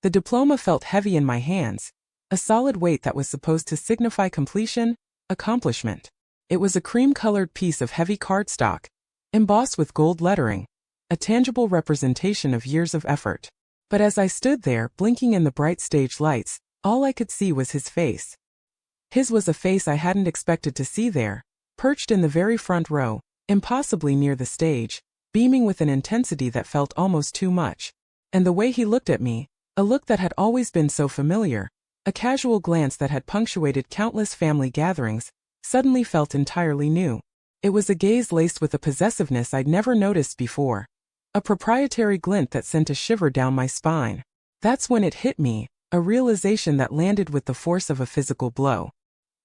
The diploma felt heavy in my hands, a solid weight that was supposed to signify completion, accomplishment. It was a cream-colored piece of heavy cardstock, embossed with gold lettering, a tangible representation of years of effort. But as I stood there, blinking in the bright stage lights, all I could see was his face. His was a face I hadn't expected to see there, perched in the very front row, impossibly near the stage, beaming with an intensity that felt almost too much. And the way he looked at me, a look that had always been so familiar, a casual glance that had punctuated countless family gatherings, suddenly felt entirely new. It was a gaze laced with a possessiveness I'd never noticed before, a proprietary glint that sent a shiver down my spine. That's when it hit me, a realization that landed with the force of a physical blow.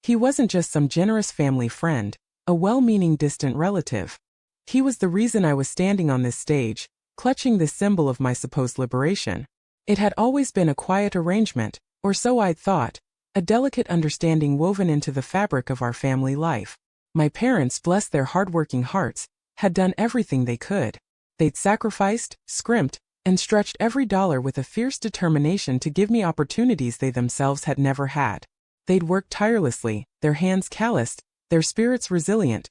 He wasn't just some generous family friend, a well-meaning distant relative. He was the reason I was standing on this stage, clutching this symbol of my supposed liberation. It had always been a quiet arrangement, or so I'd thought, a delicate understanding woven into the fabric of our family life. My parents, bless their hard-working hearts, had done everything they could. They'd sacrificed, scrimped, and stretched every dollar with a fierce determination to give me opportunities they themselves had never had. They'd worked tirelessly, their hands calloused, their spirits resilient,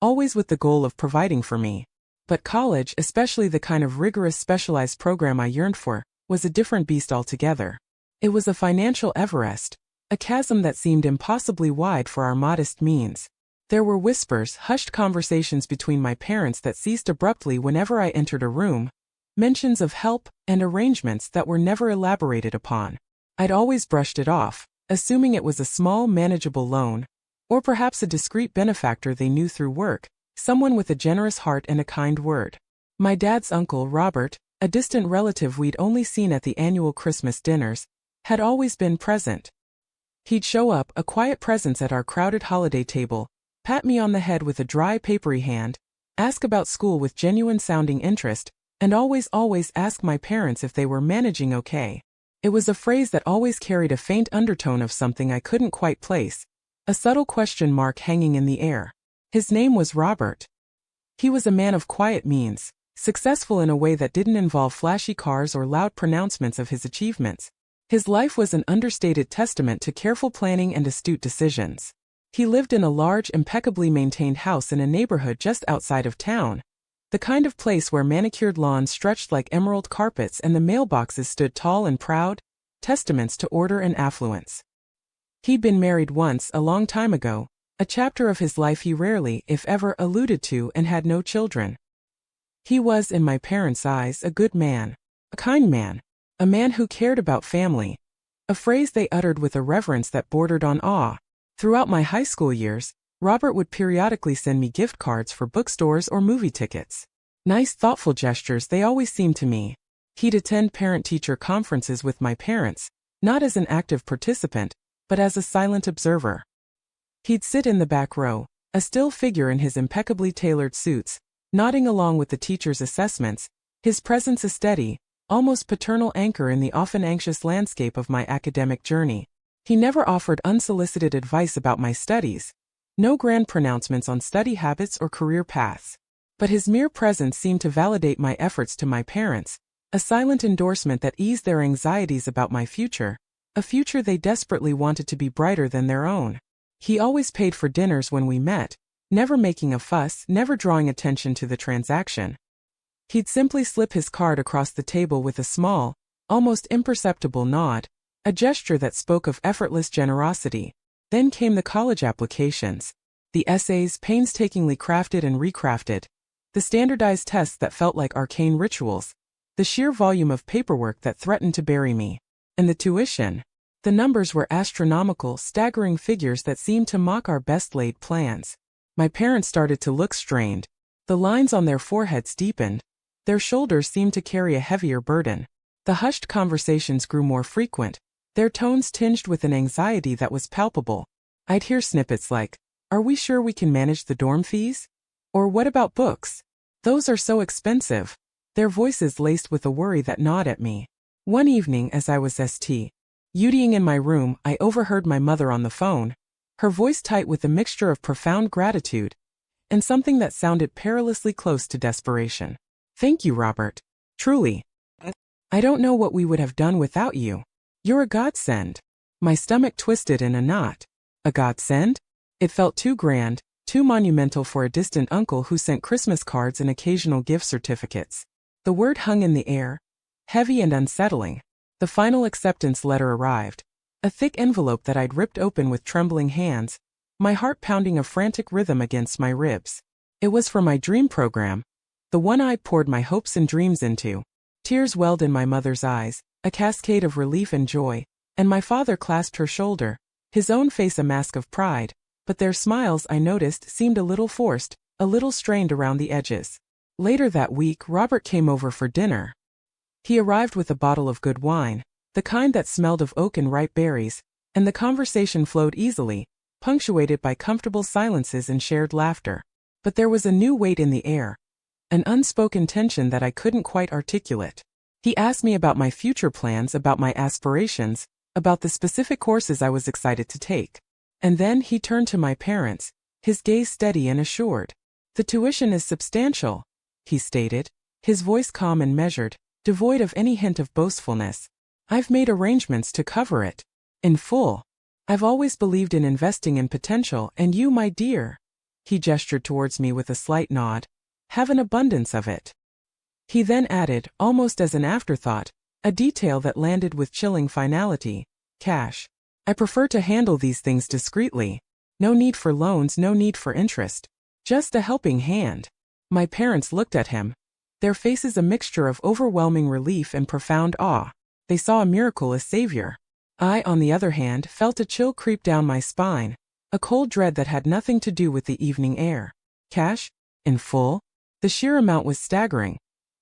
always with the goal of providing for me. But college, especially the kind of rigorous specialized program I yearned for, was a different beast altogether. It was a financial Everest, a chasm that seemed impossibly wide for our modest means. There were whispers, hushed conversations between my parents that ceased abruptly whenever I entered a room, mentions of help and arrangements that were never elaborated upon. I'd always brushed it off, assuming it was a small, manageable loan, or perhaps a discreet benefactor they knew through work, someone with a generous heart and a kind word. My dad's uncle, Robert, a distant relative we'd only seen at the annual Christmas dinners, had always been present. He'd show up, a quiet presence at our crowded holiday table, pat me on the head with a dry, papery hand, ask about school with genuine-sounding interest, and always ask my parents if they were managing okay. It was a phrase that always carried a faint undertone of something I couldn't quite place, a subtle question mark hanging in the air. His name was Robert. He was a man of quiet means, successful in a way that didn't involve flashy cars or loud pronouncements of his achievements. His life was an understated testament to careful planning and astute decisions. He lived in a large, impeccably maintained house in a neighborhood just outside of town, the kind of place where manicured lawns stretched like emerald carpets and the mailboxes stood tall and proud, testaments to order and affluence. He'd been married once, a long time ago, a chapter of his life he rarely, if ever, alluded to, and had no children. He was, in my parents' eyes, a good man, a kind man, a man who cared about family, a phrase they uttered with a reverence that bordered on awe. Throughout my high school years, Robert would periodically send me gift cards for bookstores or movie tickets. Nice, thoughtful gestures they always seemed to me. He'd attend parent-teacher conferences with my parents, not as an active participant, but as a silent observer. He'd sit in the back row, a still figure in his impeccably tailored suits, nodding along with the teacher's assessments, his presence a steady, almost paternal anchor in the often anxious landscape of my academic journey. He never offered unsolicited advice about my studies, no grand pronouncements on study habits or career paths. But his mere presence seemed to validate my efforts to my parents, a silent endorsement that eased their anxieties about my future, a future they desperately wanted to be brighter than their own. He always paid for dinners when we met, never making a fuss, never drawing attention to the transaction. He'd simply slip his card across the table with a small, almost imperceptible nod, a gesture that spoke of effortless generosity. Then came the college applications, the essays painstakingly crafted and recrafted, the standardized tests that felt like arcane rituals, the sheer volume of paperwork that threatened to bury me, and the tuition. The numbers were astronomical, staggering figures that seemed to mock our best-laid plans. My parents started to look strained. The lines on their foreheads deepened. Their shoulders seemed to carry a heavier burden. The hushed conversations grew more frequent, their tones tinged with an anxiety that was palpable. I'd hear snippets like, "Are we sure we can manage the dorm fees?" Or "What about books? Those are so expensive." Their voices laced with a worry that gnawed at me. One evening as I was UDing in my room, I overheard my mother on the phone, her voice tight with a mixture of profound gratitude and something that sounded perilously close to desperation. "Thank you, Robert. Truly. I don't know what we would have done without you. You're a godsend. My stomach twisted in a knot. A godsend? It felt too grand, too monumental for a distant uncle who sent Christmas cards and occasional gift certificates. The word hung in the air, heavy and unsettling. The final acceptance letter arrived. A thick envelope that I'd ripped open with trembling hands, my heart pounding a frantic rhythm against my ribs. It was for my dream program, the one I poured my hopes and dreams into. Tears welled in my mother's eyes, a cascade of relief and joy, and my father clasped her shoulder, his own face a mask of pride, but their smiles, I noticed, seemed a little forced, a little strained around the edges. Later that week, Robert came over for dinner. He arrived with a bottle of good wine, the kind that smelled of oak and ripe berries, and the conversation flowed easily, punctuated by comfortable silences and shared laughter. But there was a new weight in the air, an unspoken tension that I couldn't quite articulate. He asked me about my future plans, about my aspirations, about the specific courses I was excited to take. And then he turned to my parents, his gaze steady and assured. "The tuition is substantial," he stated, his voice calm and measured, devoid of any hint of boastfulness. "I've made arrangements to cover it. In full. I've always believed in investing in potential, and you, my dear," he gestured towards me with a slight nod, "have an abundance of it." He then added, almost as an afterthought, a detail that landed with chilling finality: "Cash. I prefer to handle these things discreetly. No need for loans, no need for interest. Just a helping hand." My parents looked at him, their faces a mixture of overwhelming relief and profound awe. They saw a miracle, a savior. I, on the other hand, felt a chill creep down my spine, a cold dread that had nothing to do with the evening air. Cash? In full? The sheer amount was staggering,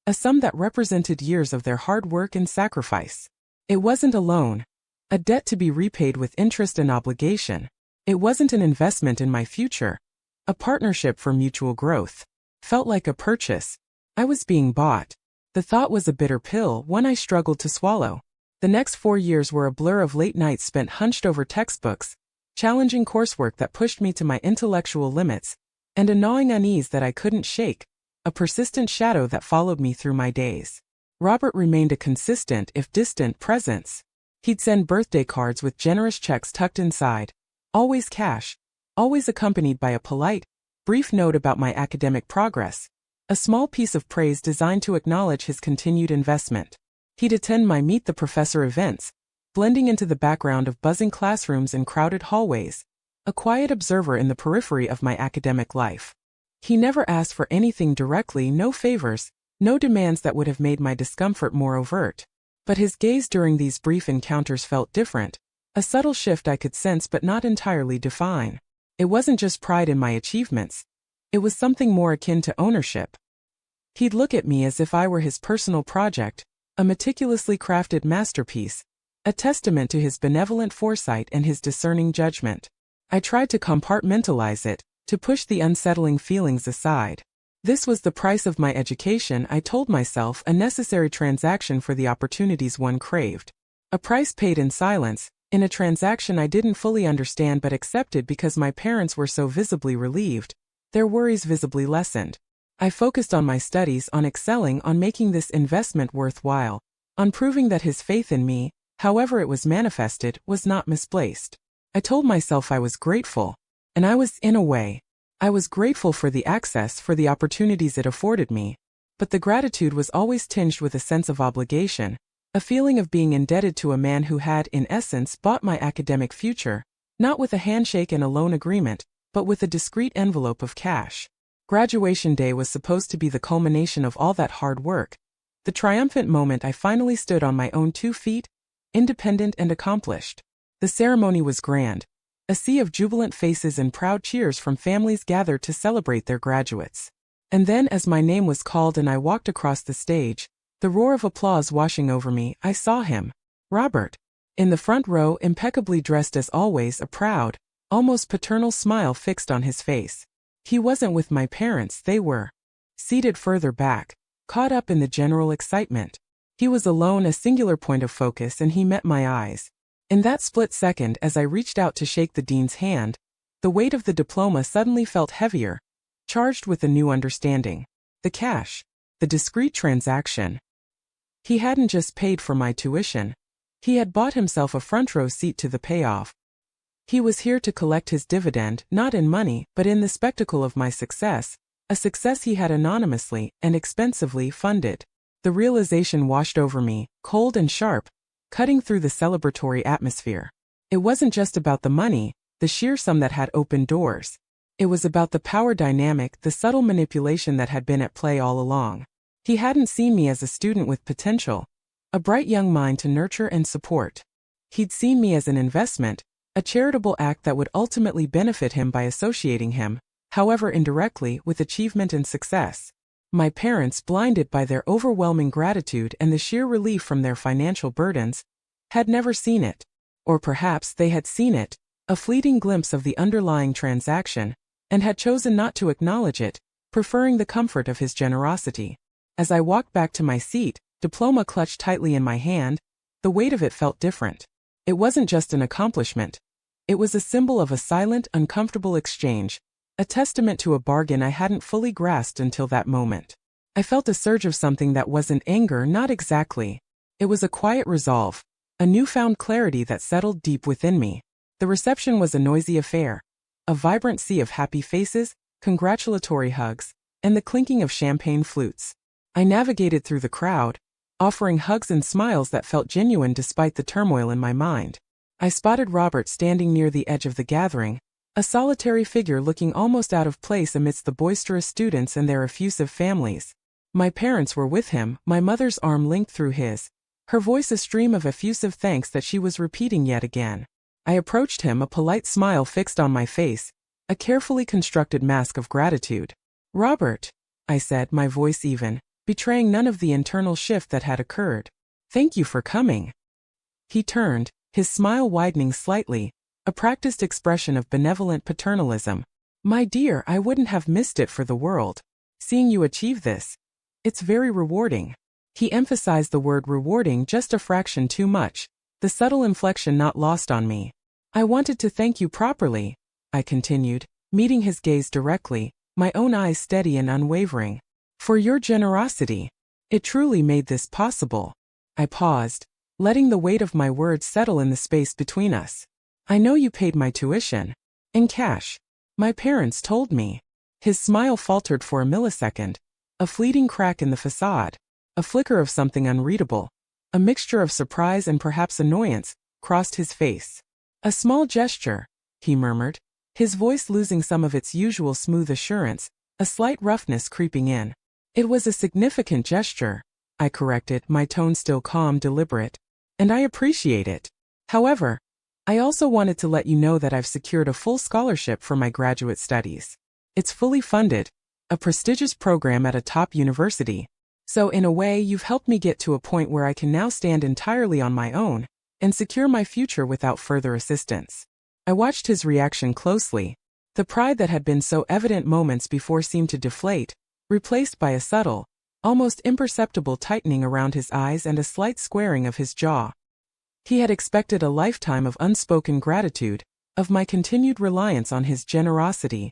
a sum that represented years of their hard work and sacrifice. It wasn't a loan, a debt to be repaid with interest and obligation. It wasn't an investment in my future, a partnership for mutual growth. Felt like a purchase. I was being bought. The thought was a bitter pill, one I struggled to swallow. The next 4 years were a blur of late nights spent hunched over textbooks, challenging coursework that pushed me to my intellectual limits, and a gnawing unease that I couldn't shake, a persistent shadow that followed me through my days. Robert remained a consistent, if distant, presence. He'd send birthday cards with generous checks tucked inside, always cash, always accompanied by a polite, brief note about my academic progress, a small piece of praise designed to acknowledge his continued investment. He'd attend my Meet the Professor events, blending into the background of buzzing classrooms and crowded hallways, a quiet observer in the periphery of my academic life. He never asked for anything directly, no favors, no demands that would have made my discomfort more overt. But his gaze during these brief encounters felt different, a subtle shift I could sense but not entirely define. It wasn't just pride in my achievements. It was something more akin to ownership. He'd look at me as if I were his personal project, a meticulously crafted masterpiece, a testament to his benevolent foresight and his discerning judgment. I tried to compartmentalize it, to push the unsettling feelings aside. This was the price of my education, I told myself, a necessary transaction for the opportunities one craved. A price paid in silence, in a transaction I didn't fully understand but accepted because my parents were so visibly relieved, their worries visibly lessened. I focused on my studies, on excelling, on making this investment worthwhile, on proving that his faith in me, however it was manifested, was not misplaced. I told myself I was grateful. And I was, in a way. I was grateful for the access, for the opportunities it afforded me. But the gratitude was always tinged with a sense of obligation, a feeling of being indebted to a man who had, in essence, bought my academic future, not with a handshake and a loan agreement, but with a discreet envelope of cash. Graduation day was supposed to be the culmination of all that hard work, the triumphant moment I finally stood on my own 2 feet, independent and accomplished. The ceremony was grand. A sea of jubilant faces and proud cheers from families gathered to celebrate their graduates. And then, as my name was called and I walked across the stage, the roar of applause washing over me, I saw him. Robert. In the front row, impeccably dressed as always, a proud, almost paternal smile fixed on his face. He wasn't with my parents, they were seated further back, caught up in the general excitement. He was alone, a singular point of focus, and he met my eyes. In that split second, as I reached out to shake the dean's hand, the weight of the diploma suddenly felt heavier, charged with a new understanding. The cash. The discrete transaction. He hadn't just paid for my tuition. He had bought himself a front-row seat to the payoff. He was here to collect his dividend, not in money, but in the spectacle of my success, a success he had anonymously and expensively funded. The realization washed over me, cold and sharp, cutting through the celebratory atmosphere. It wasn't just about the money, the sheer sum that had opened doors. It was about the power dynamic, the subtle manipulation that had been at play all along. He hadn't seen me as a student with potential, a bright young mind to nurture and support. He'd seen me as an investment, a charitable act that would ultimately benefit him by associating him, however indirectly, with achievement and success. My parents, blinded by their overwhelming gratitude and the sheer relief from their financial burdens, had never seen it. Or perhaps they had seen it, a fleeting glimpse of the underlying transaction, and had chosen not to acknowledge it, preferring the comfort of his generosity. As I walked back to my seat, diploma clutched tightly in my hand, the weight of it felt different. It wasn't just an accomplishment. It was a symbol of a silent, uncomfortable exchange, a testament to a bargain I hadn't fully grasped until that moment. I felt a surge of something that wasn't anger, not exactly. It was a quiet resolve, a newfound clarity that settled deep within me. The reception was a noisy affair, a vibrant sea of happy faces, congratulatory hugs, and the clinking of champagne flutes. I navigated through the crowd, offering hugs and smiles that felt genuine despite the turmoil in my mind. I spotted Robert standing near the edge of the gathering, a solitary figure looking almost out of place amidst the boisterous students and their effusive families. My parents were with him, my mother's arm linked through his, her voice a stream of effusive thanks that she was repeating yet again. I approached him, a polite smile fixed on my face, a carefully constructed mask of gratitude. "Robert," I said, my voice even, betraying none of the internal shift that had occurred. "Thank you for coming." He turned, his smile widening slightly, a practiced expression of benevolent paternalism. "My dear, I wouldn't have missed it for the world. Seeing you achieve this, it's very rewarding." He emphasized the word rewarding just a fraction too much, the subtle inflection not lost on me. "I wanted to thank you properly," I continued, meeting his gaze directly, my own eyes steady and unwavering. "For your generosity. It truly made this possible." I paused, letting the weight of my words settle in the space between us. "I know you paid my tuition. In cash. My parents told me." His smile faltered for a millisecond, a fleeting crack in the facade, a flicker of something unreadable, a mixture of surprise and perhaps annoyance, crossed his face. "A small gesture," he murmured, his voice losing some of its usual smooth assurance, a slight roughness creeping in. "It was a significant gesture," I corrected, my tone still calm, deliberate. "And I appreciate it. However, I also wanted to let you know that I've secured a full scholarship for my graduate studies. It's fully funded, a prestigious program at a top university. So in a way, you've helped me get to a point where I can now stand entirely on my own and secure my future without further assistance." I watched his reaction closely. The pride that had been so evident moments before seemed to deflate, replaced by a subtle, almost imperceptible tightening around his eyes and a slight squaring of his jaw. He had expected a lifetime of unspoken gratitude, of my continued reliance on his generosity,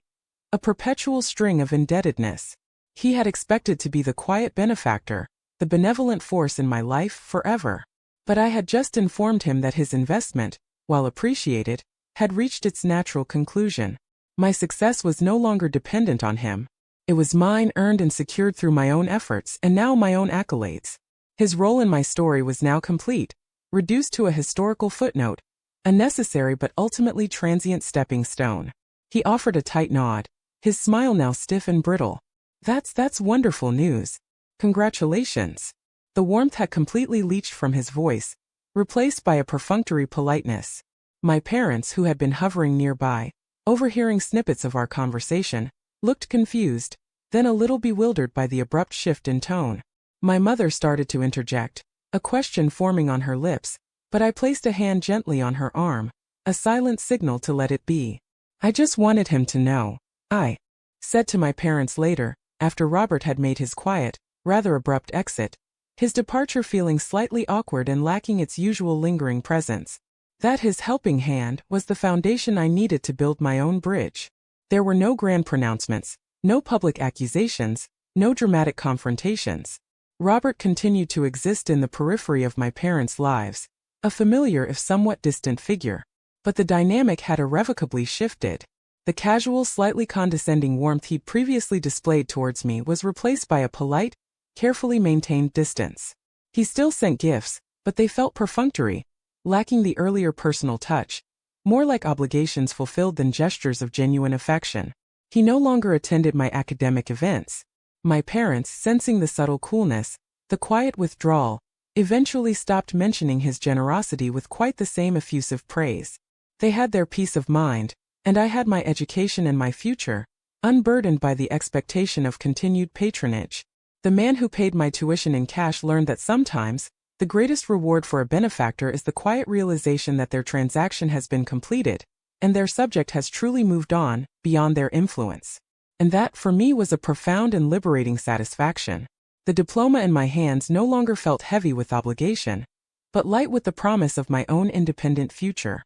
a perpetual string of indebtedness. He had expected to be the quiet benefactor, the benevolent force in my life forever. But I had just informed him that his investment, while appreciated, had reached its natural conclusion. My success was no longer dependent on him. It was mine, earned and secured through my own efforts and now my own accolades. His role in my story was now complete, reduced to a historical footnote, a necessary but ultimately transient stepping stone. He offered a tight nod, his smile now stiff and brittle. That's wonderful news. Congratulations." The warmth had completely leached from his voice, replaced by a perfunctory politeness. My parents, who had been hovering nearby, overhearing snippets of our conversation, looked confused, then a little bewildered by the abrupt shift in tone. My mother started to interject, a question forming on her lips, but I placed a hand gently on her arm, a silent signal to let it be. "I just wanted him to know," I said to my parents later, after Robert had made his quiet, rather abrupt exit, his departure feeling slightly awkward and lacking its usual lingering presence, that his helping hand was the foundation I needed to build my own bridge. There were no grand pronouncements, no public accusations, no dramatic confrontations. Robert continued to exist in the periphery of my parents' lives, a familiar if somewhat distant figure. But the dynamic had irrevocably shifted. The casual, slightly condescending warmth he previously displayed towards me was replaced by a polite, carefully maintained distance. He still sent gifts, but they felt perfunctory, lacking the earlier personal touch, more like obligations fulfilled than gestures of genuine affection. He no longer attended my academic events. My parents, sensing the subtle coolness, the quiet withdrawal, eventually stopped mentioning his generosity with quite the same effusive praise. They had their peace of mind, and I had my education and my future, unburdened by the expectation of continued patronage. The man who paid my tuition in cash learned that sometimes, the greatest reward for a benefactor is the quiet realization that their transaction has been completed, and their subject has truly moved on, beyond their influence. And that, for me, was a profound and liberating satisfaction. The diploma in my hands no longer felt heavy with obligation, but light with the promise of my own independent future.